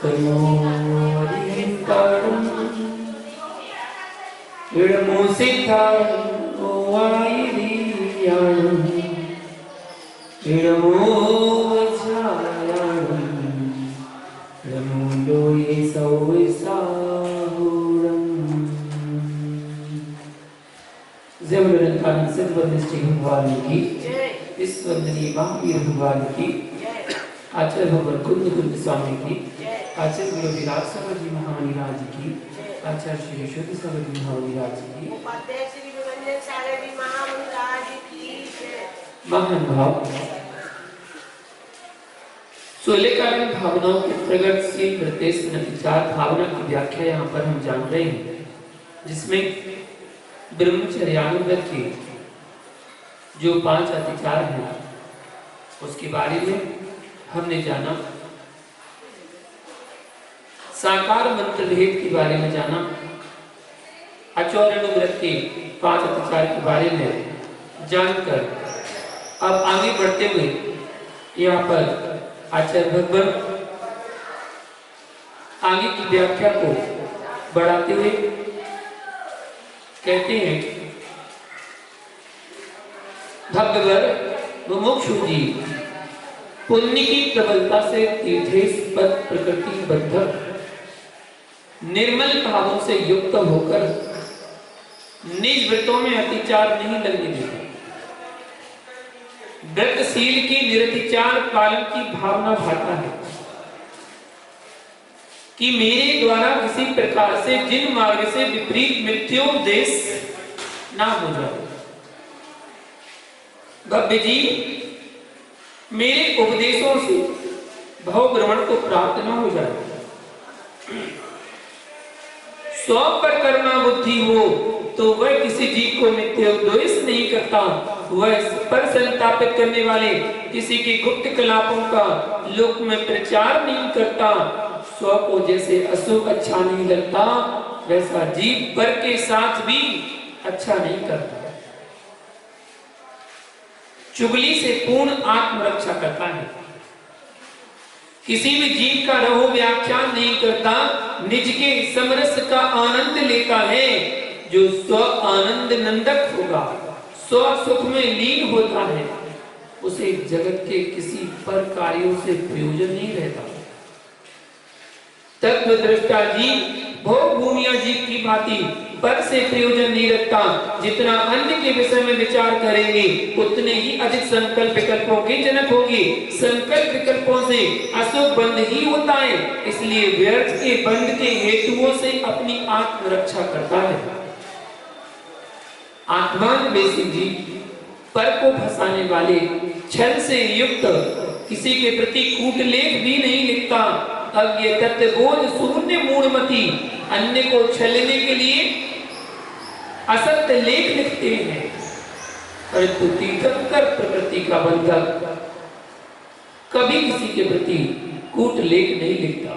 कर्मोऽधिष्ठानं विडमोसिद्धानो वायुरीयाणं विडमोच्छायाणं विडमोलो ये सौविसाहुरम् जबरदस्तान सिद्धवंदिष्टि भगवान की इस वंदनीय महावीर भगवान की आचार्य भगवान कुंद कुंद स्वामी की आचार्य गुरु विराट सागर जी महामुनिराज की आचार्य श्री शुद्ध सागर जी महामुनिराज की महान भाव सोलेकालीन भावनाओं के प्रगतिशील प्रत्यक्ष विचार भावना की व्याख्या यहाँ पर हम जान रहे हैं, जिसमें ब्रह्मचर्यानुव्रत के जो 5 अतिचार हैं उसके बारे में हमने जाना, साकार मंत्र भेद के बारे में जाना, आचौर्यानुव्रत के 5 अतिचार के बारे में जानकर अब आगे बढ़ते हुए यहाँ पर आचार्य भगवान आगे की व्याख्या को बढ़ाते हुए कहते हैं, भगवर मुमुक्षु जी पुण्य की प्रबलता से तीर्थेस्पद प्रकृति बद्ध निर्मल भावों से युक्त होकर निज व्रतों में अतिचार नहीं लगने देते। व्रतशील की निरतिचार पालन की भावना भाता है कि मेरे द्वारा किसी प्रकार से जिन मार्ग से विपरीत मिथ्योपदेश ना हो जाए। भव्य जी मेरे उपदेशों से भव भ्रमण को प्राप्त न हो जाए। स्व पर करुणा बुद्धि हो तो वह किसी जीव को मिथ्योपदेश नहीं करता, वह पर संतापित करने वाले किसी के गुप्त कलापों का लोक में प्रचार नहीं करता। स्व को जैसे अशुभ अच्छा नहीं लगता, वैसा जीव पर के साथ भी अच्छा नहीं करता। चुगली से पूर्ण आत्मरक्षा करता है, किसी भी जीव का रहो व्याख्यान नहीं करता, निज के समरस का आनंद लेता है। जो स्व आनंद नंदक होगा, स्व सुख में लीन होता है, उसे जगत के किसी पर कार्यों से प्रयोजन नहीं रहता। तत्वदृष्टा जीव भोग भूमिया जीव की भांति पर से प्रयोजन नहीं रखता। जितना अन्य के विषय में विचार करेंगे उतने ही अधिक संकल्प विकल्पों के जनक होंगे। संकल्प विकल्पों से अशुभ बंध ही होता है, इसलिए व्यर्थ के बंध के हेतुओं से अपनी आत्मरक्षा करता है। आत्मान बेसी जीव पर को फंसाने वाले छल से युक्त किसी के प्रति कूटलेख भी नहीं लिखता। अब ये तत्वबोध शून्य मूढ़मती अन्य को छलने के लिए असत्य लेख लिखते हैं, परंतु तीर्थंकर प्रकृति का बंधक कभी किसी के प्रति कूटलेख नहीं लिखता।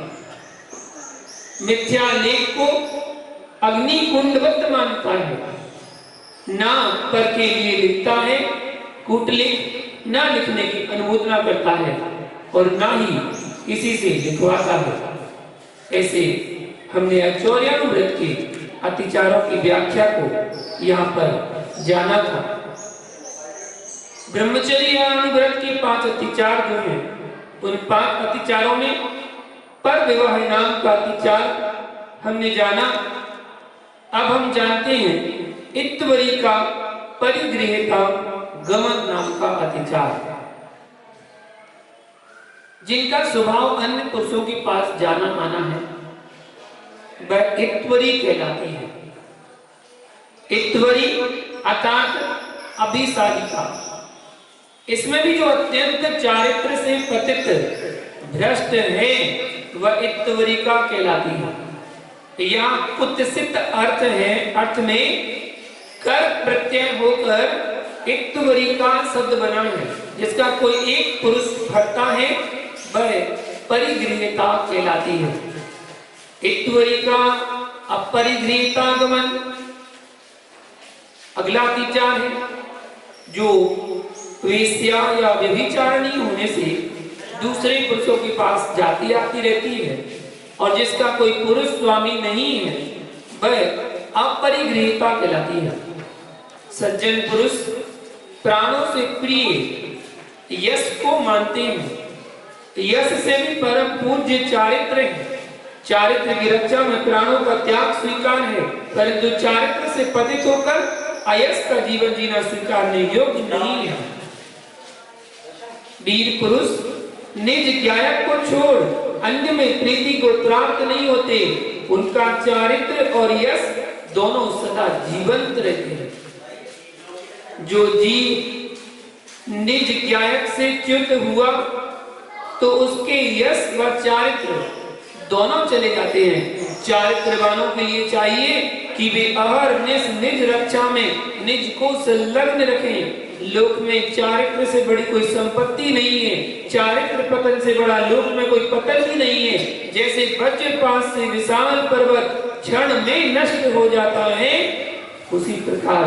मिथ्या लेख को अग्नि कुंडवत मानता है, ना पर के लिए लिखता है, कूटलेख ना लिखने की अनुमोदना करता है और ना ही किसी से लिखवाता है। ऐसे हमने आचौर्यानुव्रत के अतिचारों की व्याख्या को यहाँ पर जाना था। ब्रह्मचर्यानुव्रत के 5 अतिचार जो हैं, उन 5 अतिचारों में पर विवाह नाम का अतिचार हमने जाना। अब हम जानते हैं इत्वरी का परिगृहता गमन नाम का अतिचार, जिनका स्वभाव अन्य पुरुषों के पास जाना माना है, वह इत्वरी कहलाती है। इत्वरी अर्थात अभिसारिका, इसमें भी जो अत्यंत चारित्र से पतित भ्रष्ट है वह इत्वरिका कहलाती है। यहाँ कुत्सित अर्थ है, अर्थ में कर प्रत्यय होकर इत्वरिका शब्द बना है। जिसका कोई एक पुरुष भरता है वह परिगृहता कहलाती है। इत्वरिका अपरिगृहता गमन अगला अतिचार है, जो वेश्या या व्यभिचारिणी होने से दूसरे पुरुषों के पास जाती आती रहती है, और जिसका कोई पुरुष स्वामी नहीं है वह अपरिगृहिता कहलाती है। सज्जन पुरुष प्राणों से प्रिय यश को मानते हैं, यश से भी परम पूज्य चारित्र है। चारित्र की रक्षा में प्राणों का त्याग स्वीकार है, परंतु चारित्र से पतित होकर अयश का जीवन जीना स्वीकारने योग्य नहीं है। वीर पुरुष निज ज्ञायक को छोड़ अन्य में प्रीति को प्राप्त नहीं होते, उनका चारित्र और यश दोनों सदा जीवंत रहते हैं। जो जीव निज ज्ञायक से च्युत हुआ तो उसके यश व चारित्र दोनों चले जाते हैं। चारित्रवानों के लिए चाहिए कि वे अहरनिश निज रक्षा में निज को संलग्न रखें। लोक में चारित्र से बड़ी कोई संपत्ति नहीं है, चारित्र पतन से बड़ा लोक में कोई पतन ही नहीं है। जैसे वज्रपात से विशाल पर्वत क्षण में नष्ट हो जाता है, उसी प्रकार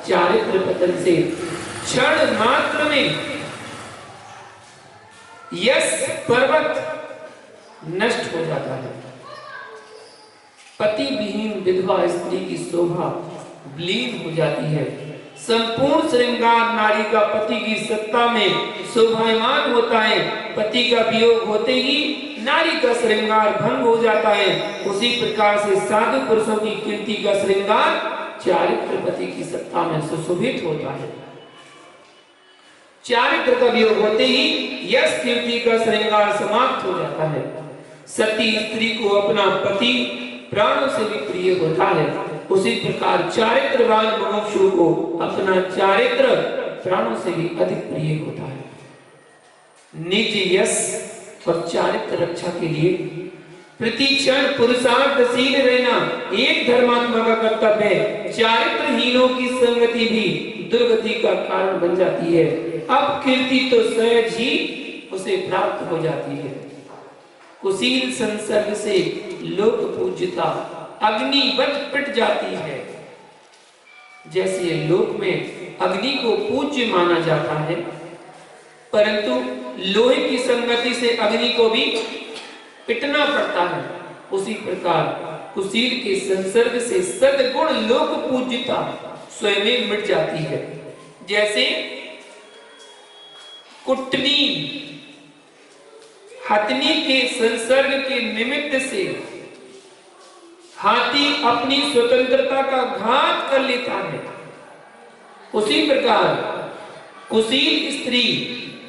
चारित्र पतन से क्षण मात्र में यश पर्वत नष्ट हो जाता है। पति विहीन विधवा स्त्री की शोभा विलीन हो जाती है। संपूर्ण श्रृंगार नारी का पति की सत्ता में शोभायमान होता है। पति का वियोग होते ही नारी का श्रृंगार भंग हो जाता है। उसी प्रकार से साधु पुरुषों की कीर्ति का श्रृंगार चारित्र पति की सत्ता में सुशोभित होता है। चारित्र का वियोग होते ही यश कीर्ति का श्रृंगार समाप्त हो जाता है। सती स्त्री को अपना पति प्राणों से भी प्रिय होता है, उसी प्रकार चारित्रवान मनुष्य को अपना चारित्र प्राणों से भी अधिक प्रिय होता है। निज यश और चारित्र रक्षा के लिए प्रति क्षण पुरुषार्थशील रहना एक धर्मात्मा का कर्तव्य है। चारित्रहीनों की संगति भी दुर्गति का कारण बन जाती है। अब कीर्ति तो सहज ही उसे प्राप्त हो जाती है। कुशील संसर्ग से लोक पूज्यता अग्निवत पिट जाती है। जैसे लोक में अग्नि को पूज्य माना जाता है, परंतु लोहे की संगति से अग्नि को भी पिटना पड़ता है, उसी प्रकार कुशील के संसर्ग से सद्गुण लोक पूज्यता स्वयं मिट जाती है। जैसे कुटनी हथनी के संसर्ग के निमित्त से हाथी अपनी स्वतंत्रता का घात कर लेता है, उसी प्रकार कुशील स्त्री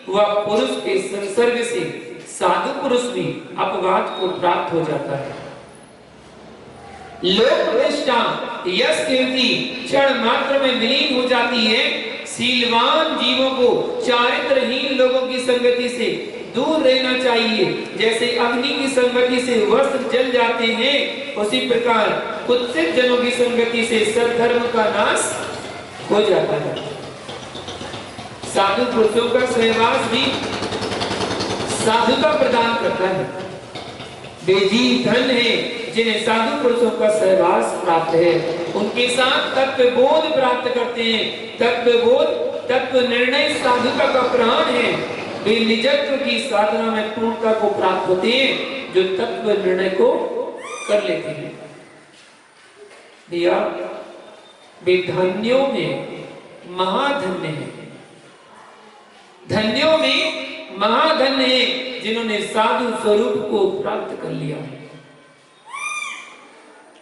व पुरुष के संसर्ग से साधु पुरुष भी अपवाद को प्राप्त हो जाता है। लोक प्रतिष्ठा यश कीर्ति क्षण मात्र में विलीन हो जाती है। शीलवान जीवों को चारित्रहीन लोगों की संगति से दूर रहना चाहिए। जैसे अग्नि की संगति से वस्त्र जल जाते हैं, उसी प्रकार कुत्सित जनों की संगति से सद्धर्म का नाश हो जाता है। साधु पुरुषों का सहवास भी साधुता प्रदान करता है। वे जीव धन है जिन्हें साधु पुरुषों का सहवास प्राप्त है। उनके साथ तत्व बोध प्राप्त करते हैं। तत्व बोध तत्व निर्णय साधुता का प्राण है। वे निजत्व की साधना में पूर्णता को प्राप्त होते हैं, जो तत्व निर्णय को कर लेते हैं। भैया वे धन्यों में महाधन्य है। धन्यों में महाधन्य है जिन्होंने साधु स्वरूप को प्राप्त कर लिया है।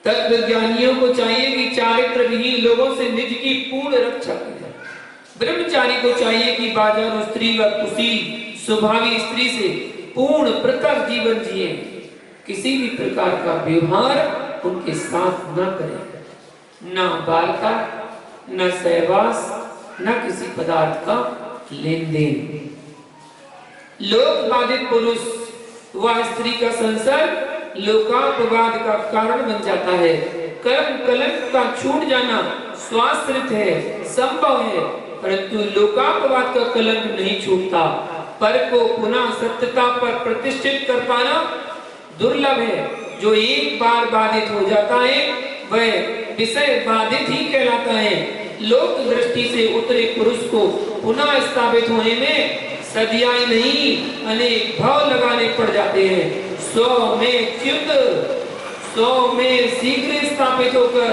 तत्वज्ञानियों को चाहिए कि चारित्र विहीन लोगों से निज की पूर्ण रक्षा की जाए। ब्रह्मचारी को चाहिए कि बाजारू स्त्री व कुशील स्वभावी स्त्री से पूर्ण पृथक जीवन जिए। किसी भी प्रकार का व्यवहार उनके साथ न करें, न वार्ता, न सहवास, न किसी पदार्थ का लेन देन। लोक बाधित पुरुष व स्त्री का संसर्ग लोकापवाद का कारण बन जाता है। कर्म कलंक का छूट जाना स्वाश्रित है, संभव है, परंतु लोकापवाद का कलंक नहीं छूटता। पर को पुनः सत्यता पर प्रतिष्ठित कर पाना दुर्लभ है। जो एक बार बाधित हो जाता है वह विषय बाधित ही कहलाता है। लोक दृष्टि से उतरे पुरुष को पुनः स्थापित होने में सदियाएं नहीं अनेक भाव लगाने पड़ जाते हैं। स्व में च्युत, स्व में शीघ्र स्थापित होकर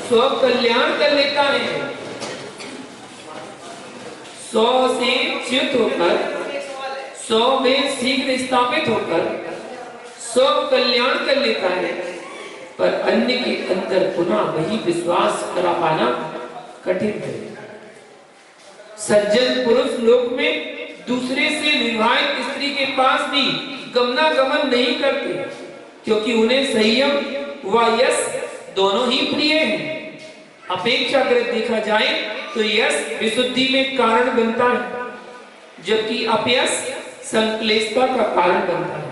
स्व कल्याण कर लेता है। स्व से च्युत होकर, स्व में शीघ्र स्थापित होकर स्व कल्याण कर लेता है, पर अन्य के अंदर पुनः वही विश्वास करा पाना कठिन है। सज्जन पुरुष लोक में दूसरे से विवाहित स्त्री के पास भी गमनागमन नहीं करते, क्योंकि उन्हें संयम व यश दोनों ही प्रिय हैं। अपेक्षाकृत देखा जाए तो यश विशुद्धि में कारण बनता है, जबकि अपयश संक्लेशता का कारण बनता है।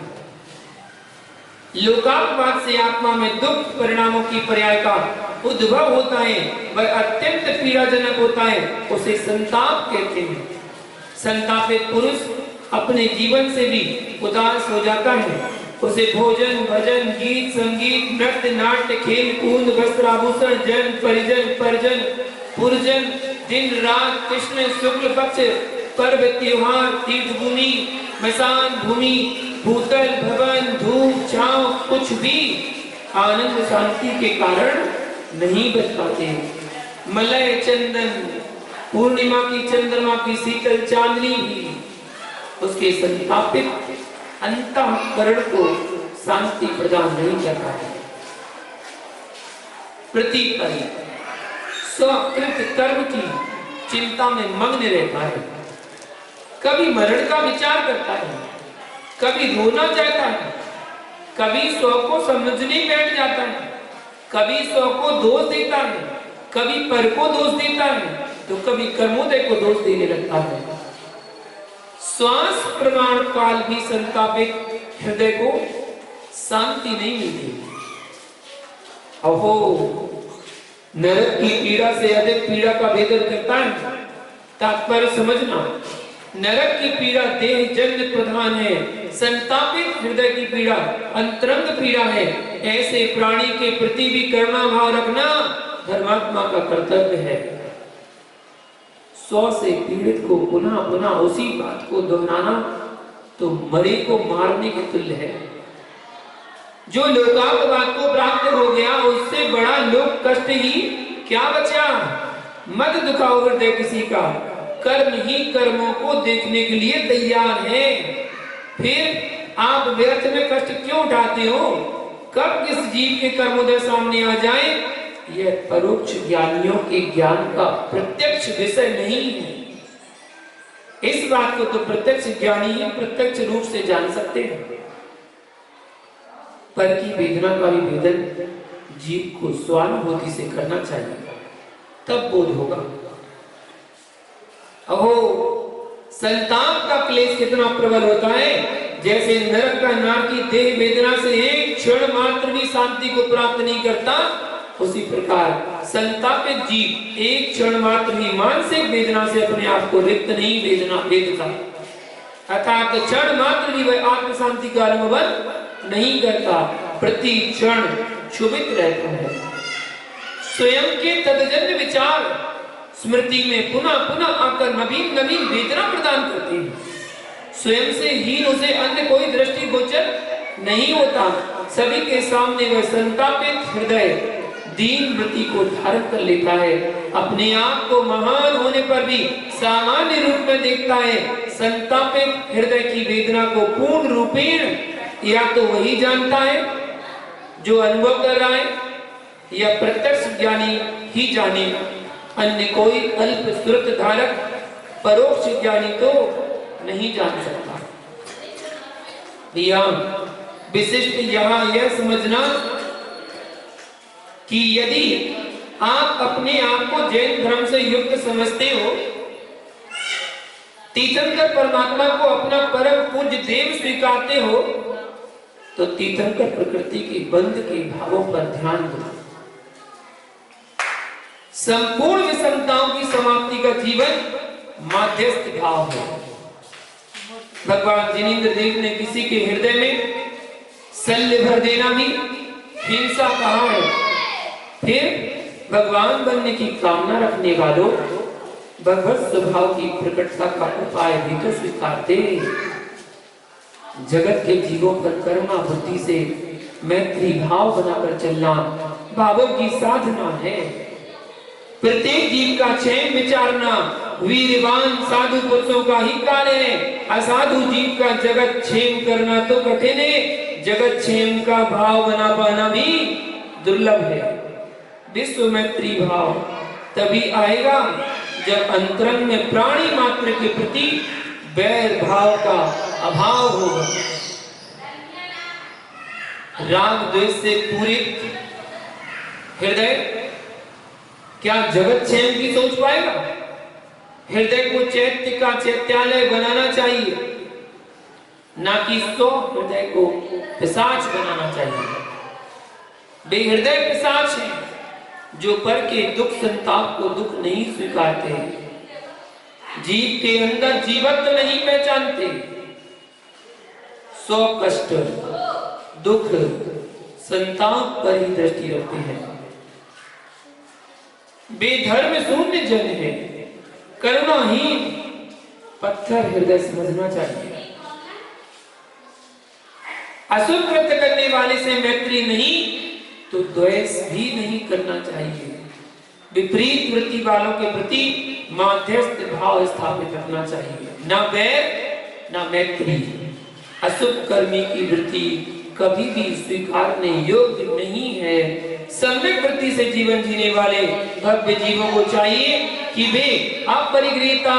लोकापवाद से आत्मा में दुख परिणामों की पर्याय का उद्भव होता है, वह अत्यंत पीड़ाजनक होता है, उसे संताप कहते हैं। संतापित पुरुष अपने जीवन से भी उदास हो जाता है। उसे भोजन, भजन, गीत, संगीत, नृत्य, नाट्य, खेल कूद, वस्त्र आभूषण, जन, परिजन, परजन, पुरजन, दिन रात, कृष्ण शुक्ल पक्ष, पर्व त्योहार, तीर्थ भूमि, मसान भूमि, भूतल, भवन, धूप, छांव, कुछ भी आनंद शांति के कारण नहीं बच पाते। मलय चंदन, पूर्णिमा की चंद्रमा की शीतल चांदनी भी उसके संतापित अंतःकरण को शांति प्रदान नहीं करता है। प्रतिपल स्वकृत कर्म की चिंता में मग्न रहता है, कभी मरण का विचार करता है, कभी रोना चाहता है, कभी स्व को समझने बैठ जाता है, कभी स्व को दोष देता है, कभी पर को दोष देता है, तो कभी कर्मोदय को दोष देने लगता है। श्वास प्रमाण काल भी संतापित हृदय को शांति नहीं मिलती। अहो, नरक की पीड़ा से अधिक पीड़ा का भेदन करता है। तात्पर्य समझना, नरक की पीड़ा देह जन्य प्रधान है, संतापित हृदय की पीड़ा अंतरंग पीड़ा है। ऐसे प्राणी के प्रति भी करुणा भाव रखना धर्मात्मा का कर्तव्य है। स्व से पीड़ित को पुनः पुनः उसी बात को दोहराना तो मरे को मारने के तुल्य है। जो लोकापवाद को प्राप्त हो गया, उससे बड़ा लोक कष्ट ही क्या बचा। मत दुखाओ हृदय किसी का, कर्म ही कर्मों को देखने के लिए तैयार है। फिर आप व्यर्थ में कष्ट क्यों उठाते हो। कब किस जीव के कर्मोदय सामने आ जाए, यह परोक्ष ज्ञानियों के ज्ञान का प्रत्यक्ष विषय नहीं है। इस बात को तो प्रत्यक्ष ज्ञानी ही प्रत्यक्ष रूप से जान सकते हैं। पर की वेदना का भी भेदन जीव को स्वानुभूति से करना चाहिए, तब बोध होगा। अहो, संताप का क्लेश कितना प्रबल होता है। जैसे नरक का नारकी देह वेदना से एक क्षण मात्र भी शांति को प्राप्त नहीं करता, उसी प्रकार संतापित जीव एक क्षण मात्र भी मानसिक वेदना से अपने आप को रिक्त नहीं वेदता, अर्थात क्षण मात्र भी वह आत्म शांति का अनुभव नहीं करता, प्रति क्षण क्षुभित रहता है। स्वयं के तदजन्य विचार स्मृति में पुनः पुनः आकर नवीन नवीन वेदना प्रदान करते हैं। स्वयं से हीन उसे अन्य कोई दृष्टि गोचर नहीं होता। सभी के सामने वह संतापित हृदय दीन वृत्ति को धारण कर लेता है। अपने आप को महान होने पर भी सामान्य रूप में देखता है। संतापित हृदय की वेदना को पूर्ण रूपेण या तो वही जानता है जो अनुभव कर रहा है, या प्रत्यक्ष ज्ञानी ही जाने, अन्य कोई अल्प श्रुत धारक परोक्ष ज्ञानी तो नहीं जान सकता। विशिष्ट यहाँ यह समझना कि यदि आप अपने आप को जैन धर्म से युक्त समझते हो, तीर्थंकर परमात्मा को अपना परम पूज्य देव स्वीकारते हो, तो तीर्थंकर प्रकृति के बंध के भावों पर ध्यान दो। संपूर्ण विषमताओं की समाप्ति का जीवन माध्यस्थ भाव है। भगवान जिनेंद्र देव ने किसी के हृदय में शल्य भर देना भी हिंसा कहा है। फिर भगवान बनने की कामना रखने वालों भगवत स्वभाव की प्रकटता का उपाय भी तो स्वीकारते। जगत के जीवों पर करुणा बुद्धि से मैत्री भाव बनाकर चलना भावों की साधना है। प्रत्येक जीव का चयन विचारना वीरवान साधु पुरुषों का ही कार्य है। असाधु जीव का जगत क्षेम करना तो कठिन है, जगत क्षेम का भाव बना पाना भी दुर्लभ है। विश्व मैत्री भाव तभी आएगा जब अंतरंग में प्राणी मात्र के प्रति वैर भाव का अभाव होगा। राग द्वेष से पूरित हृदय क्या जगत क्षेम की सोच पाएगा? हृदय को चैत्य का चैत्यालय बनाना चाहिए, ना कि सो हृदय को पिशाच बनाना चाहिए। बेहृदय पिशाच है जो पर के दुख संताप को दुख नहीं स्वीकारते, जीव के अंदर जीवत्व नहीं पहचानते, सो कष्ट दुख संताप पर ही दृष्टि रखते हैं। बेधर्म शून्य जन है, करुणाहीन पत्थर हृदय समझना चाहिए। अशुभ कृत्य करने वाले से मैत्री नहीं तो द्वेष भी नहीं करना चाहिए। विपरीत वृत्ति वालों के प्रति मध्यस्थ भाव स्थापित रखना चाहिए, ना वैर ना मैत्री। अशुभ कर्मी की वृत्ति कभी भी स्वीकारने योग्य नहीं है। सम्यक वृत्ति से जीवन जीने वाले भव्य जीवों को चाहिए कि वे अपरिग्रहिता,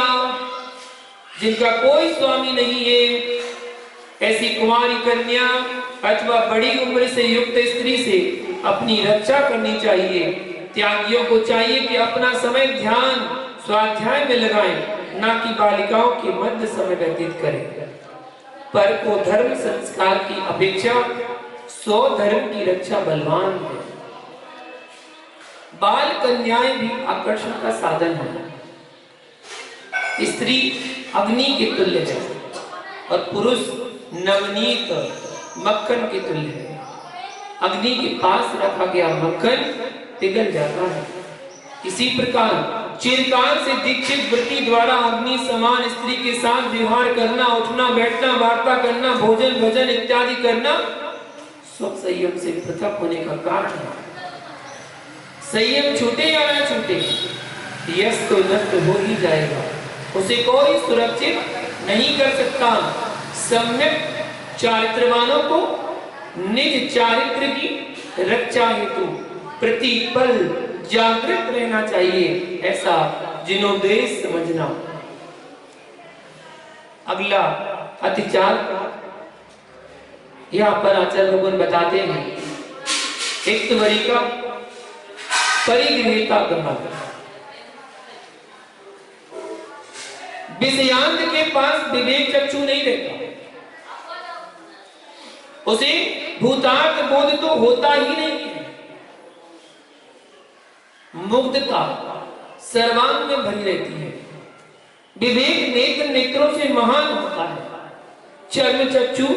जिनका कोई स्वामी नहीं है, ऐसी कुमारी कन्या अथवा बड़ी उम्र से युक्त स्त्री से अपनी रक्षा करनी चाहिए। त्यागियों को चाहिए कि अपना समय ध्यान स्वाध्याय में लगाएं, ना कि बालिकाओं के मध्य समय व्यतीत करें। पर को धर्म संस्कार की अपेक्षा सो धर्म की रक्षा बलवान है। बाल कन्याएं भी आकर्षण का साधन है। स्त्री अग्नि के तुल्य है और पुरुष नवनीत मक्खन के तुल्य है। अग्नि के पास रखा गया मक्खन पिघल जाता है। इसी प्रकार चिरकाल से दीक्षित वृत्ति द्वारा अग्नि समान स्त्री के साथ व्यवहार करना, उठना बैठना, वार्ता करना, भोजन भजन इत्यादि करना सब संयम से पृथक होने का कारण है। संयम छूटे या न छूटे, यश तो नष्ट हो ही जाएगा, उसे कोई सुरक्षित नहीं कर सकता। सम्यक चारित्रवानों को निज चारित्र की रक्षा हेतु प्रतिपल जागृत रहना चाहिए, ऐसा जिनोदेश समझना। अगला अतिचार यहाँ पर आचार्य भगवान बताते हैं, एक वरी का परिगृहिता करना। विषयांत के पास विवेक चक्षु नहीं रहता, उसे भूतार्थ बोध तो होता ही नहीं है। मुग्धता सर्वांग में भरी रहती है। विवेक नेत्र नेत्रों से महान होता है। चर्म चक्षु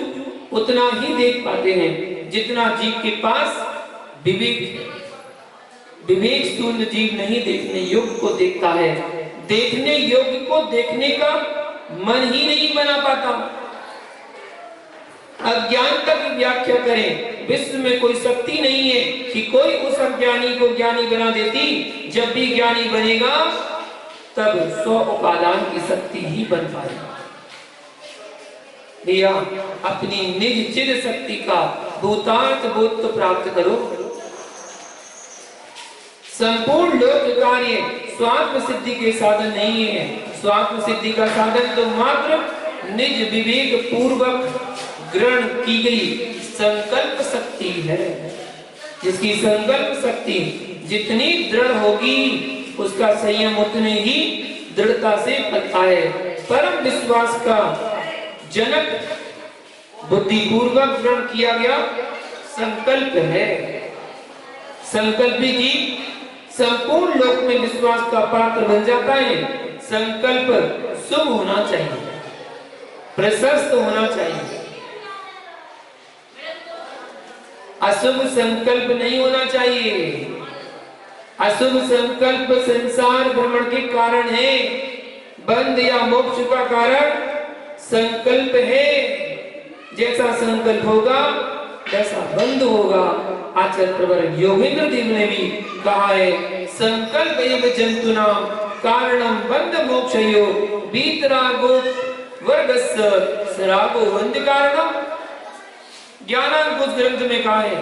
उतना ही देख पाते हैं जितना जीव के पास विवेक है। विवेक शून्य जीव नहीं देखने योग्य को देखता है, देखने योग्य को देखने का मन ही नहीं बना पाता। अज्ञानता की व्याख्या करें, विश्व में कोई शक्ति नहीं है कि कोई उस अज्ञानी को ज्ञानी बना देती। जब भी ज्ञानी बनेगा तब 100 उपादान की शक्ति ही बन पाएगा। भैया अपनी निज चिद शक्ति का भूतार्थ बोध तो प्राप्त करो। संपूर्ण लोक कार्य स्वात्म सिद्धि के साधन नहीं है। स्वात्म सिद्धि का साधन तो मात्र निज विवेक पूर्वक ग्रहण की गई संकल्प शक्ति है। जिसकी संकल्प शक्ति जितनी दृढ़ होगी उसका संयम उतने ही दृढ़ता से फलता है। परम विश्वास का जनक बुद्धिपूर्वक ग्रहण किया गया संकल्प है। संकल्पी जीव संपूर्ण लोक में विश्वास का पात्र बन जाता है। संकल्प शुभ होना चाहिए, प्रशस्त होना चाहिए, अशुभ संकल्प नहीं होना चाहिए। अशुभ संकल्प संसार भ्रमण के कारण है, बंध या मोक्ष का कारण संकल्प है। जैसा संकल्प होगा वैसा बंध होगा। आचार्य प्रवर योगेंद्र देव ने भी कहा है, संकल्प एव जंतुनाम कारणम बंध मोक्षयो बीतरागो वर्गस्य सरागो बंध कारणम। ज्ञानांकुश ग्रंथ में कहा है,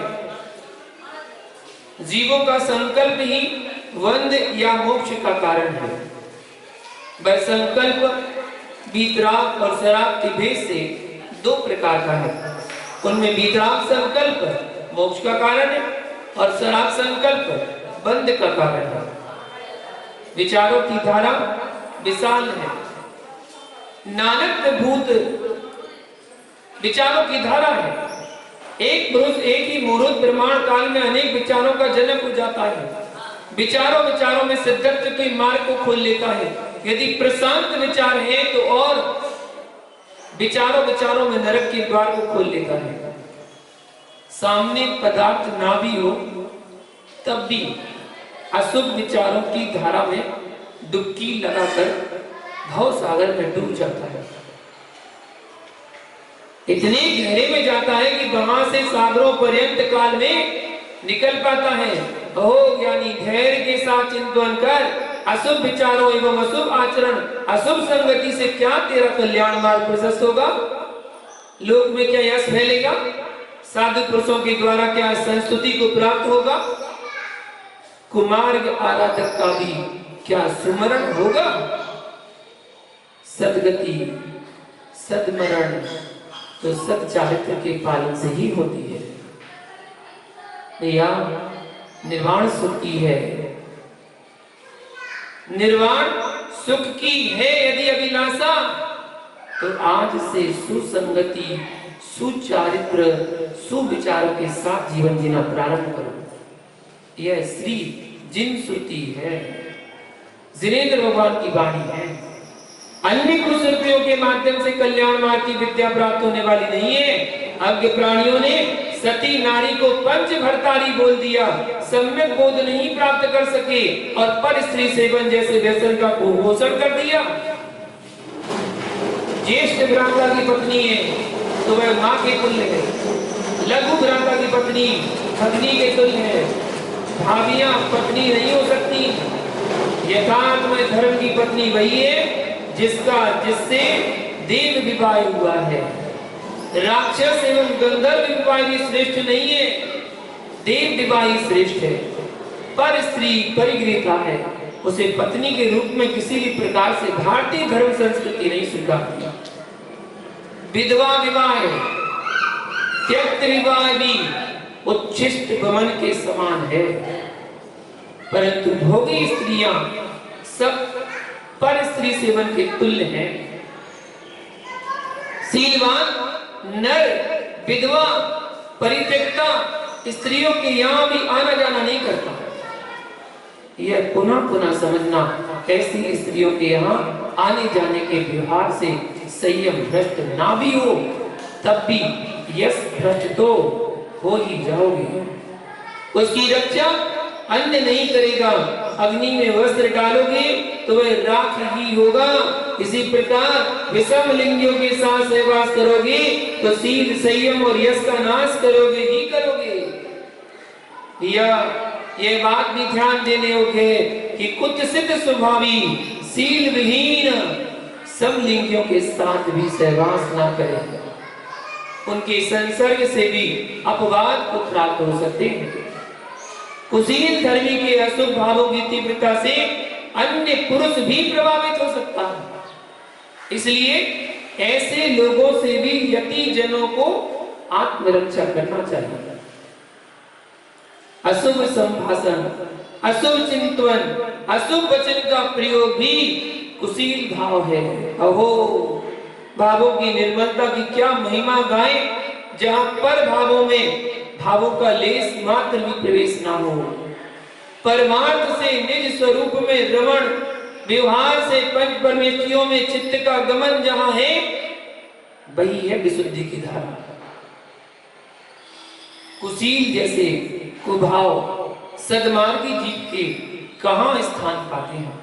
जीवों का संकल्प ही बंध या मोक्ष का कारण है। वह संकल्प बीतराग और शराब के भेद से दो प्रकार का है। उनमें बीतराग संकल्प मोक्ष का कारण है और शराब संकल्प बंध का कारण है। विचारों की धारा विशाल है, नानक भूत विचारों की धारा है। एक पुरुष एक ही मुहूर्त प्रमाण काल में अनेक विचारों का जनक हो जाता है। विचारों विचारों में सिद्धत्व के मार्ग को खोल लेता है। यदि प्रशांत विचार है तो और विचारों विचारों में नरक के द्वार को खोल लेता है। सामने पदार्थ ना भी हो तब भी अशुभ विचारों की धारा में डुबकी लगाकर भव सागर में डूब जाता है। इतने गहरे में जाता है कि वहां से सागरों पर्यंत काल में निकल पाता है। ओ ज्ञानी, धैर्य के साथ चिंतन कर, अशुभ विचारों एवं अशुभ आचरण अशुभ संगति से क्या तेरा कल्याण मार्ग प्रशस्त होगा? लोक में क्या यश फैलेगा? साधु पुरुषों के द्वारा क्या संस्तुति को प्राप्त होगा? कुमार्ग आराधक का भी क्या सुमरण होगा? सदगति सदमरण तो सच्चारित्र के पालन से ही होती है। या निर्वाण सुख की है, निर्वाण सुख की है यदि अभिलाषा, तो आज से सुसंगति सुचारित्र सुविचारों के साथ जीवन जीना प्रारंभ करो। यह श्री जिन श्रुति है, जिनेन्द्र भगवान की वाणी है। अन्य कुश्रुतियों के माध्यम से कल्याण मार्ग की विद्या प्राप्त होने वाली नहीं है। अज्ञ प्राणियों ने सती नारी को पंच भरतारी बोल दिया, सम्यक बोध नहीं प्राप्त कर सके और पर स्त्री सेवन जैसे व्यसन का पोषण कर दिया। ज्येष्ठ भ्राता की पत्नी है तो वह माँ के तुल्य है, लघु भ्राता की पत्नी भगनी के तुल्य है। भाभियां पत्नी नहीं हो सकती। यथार्थ में धर्म की पत्नी वही है जिससे देव विवाह हुआ है। राक्षस एवं गंधर्व विवाह भी श्रेष्ठ नहीं है, देव विवाह श्रेष्ठ है। पर स्त्री परिगृहीता है, उसे पत्नी के रूप में किसी भी प्रकार से भारतीय धर्म संस्कृति नहीं स्वीकारती। विधवा विवाह त्यक्त विवाह भी उच्छिष्ट गमन के समान है। परंतु भोगी स्त्रियां सब पर स्त्री सेवन के तुल्य हैं। शीलवान नर विधवा परित्यक्ता स्त्रियों के यहाँ भी आना जाना नहीं करता। यह पुनः पुनः समझना, ऐसी स्त्रियों के यहाँ आने जाने के व्यवहार से संयम भ्रष्ट ना भी हो तब भी यश भ्रष्ट तो हो ही जाओगे। उसकी रक्षा अन्य नहीं करेगा। अग्नि में वस्त्र डालोगे तो वह राख ही होगा। इसी प्रकार विषम लिंगियों के साथ सहवास करोगे तो शील संयम और यश का नाश करोगे ही करोगे। ये बात भी ध्यान देने योग्य है कि कुत्सित स्वभावी शील विहीन सब लिंगियों के साथ भी सहवास ना करें। उनके संसर्ग से भी अपवाद को प्राप्त हो सकते हैं। कुशील धर्मी के अशुभ भावों की तीव्रता से अन्य पुरुष भी प्रभावित हो सकता है। इसलिए ऐसे लोगों से भी यति जनों को आत्मरक्षा करना चाहिए। अशुभ संभाषण, अशुभ चिंतन, अशुभ वचन का प्रयोग भी कुशील भाव है। अहो, भावों की निर्मलता की क्या महिमा गाएं, जहां पर भावों में भावों का लेस मात्र भी प्रवेश ना हो। परमार्थ से निज स्वरूप में रमण, व्यवहार से पंच परमेष्ठियों में चित्त का गमन जहां है, वही है विशुद्धि की धारा। कुशील जैसे कुभाव सद्मार्गी जीव के कहां स्थान पाते हैं।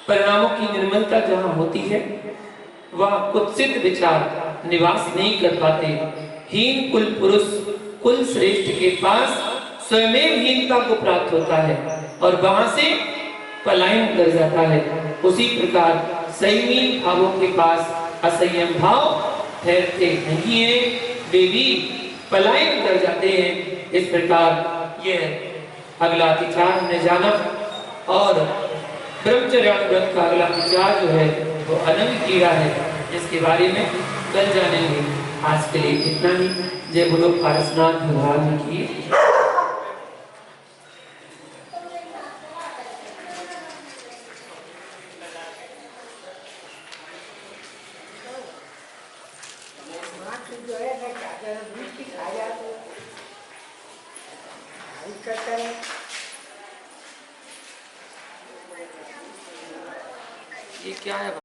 परिणामों की निर्मलता जहां होती है वह कुत्सित विचार निवास नहीं कर पाते। हीन कुल पुरुष कुल श्रेष्ठ के पास स्वयं हीनता को प्राप्त होता है और वहां से पलायन कर जाता है। उसी प्रकार संयमी भावों के पास असंयम भाव ठहरते नहीं है, वे भी पलायन कर जाते हैं। इस प्रकार यह अगला विचार हमने जाना और ब्रह्मचर्य व्रत का अगला विचार जो है वो अनंत क्रीड़ा है, जिसके बारे में कल जानेंगे। आज के लिए इतना ही। जय बोलो पारसनाथ भगवान की। ये क्या है?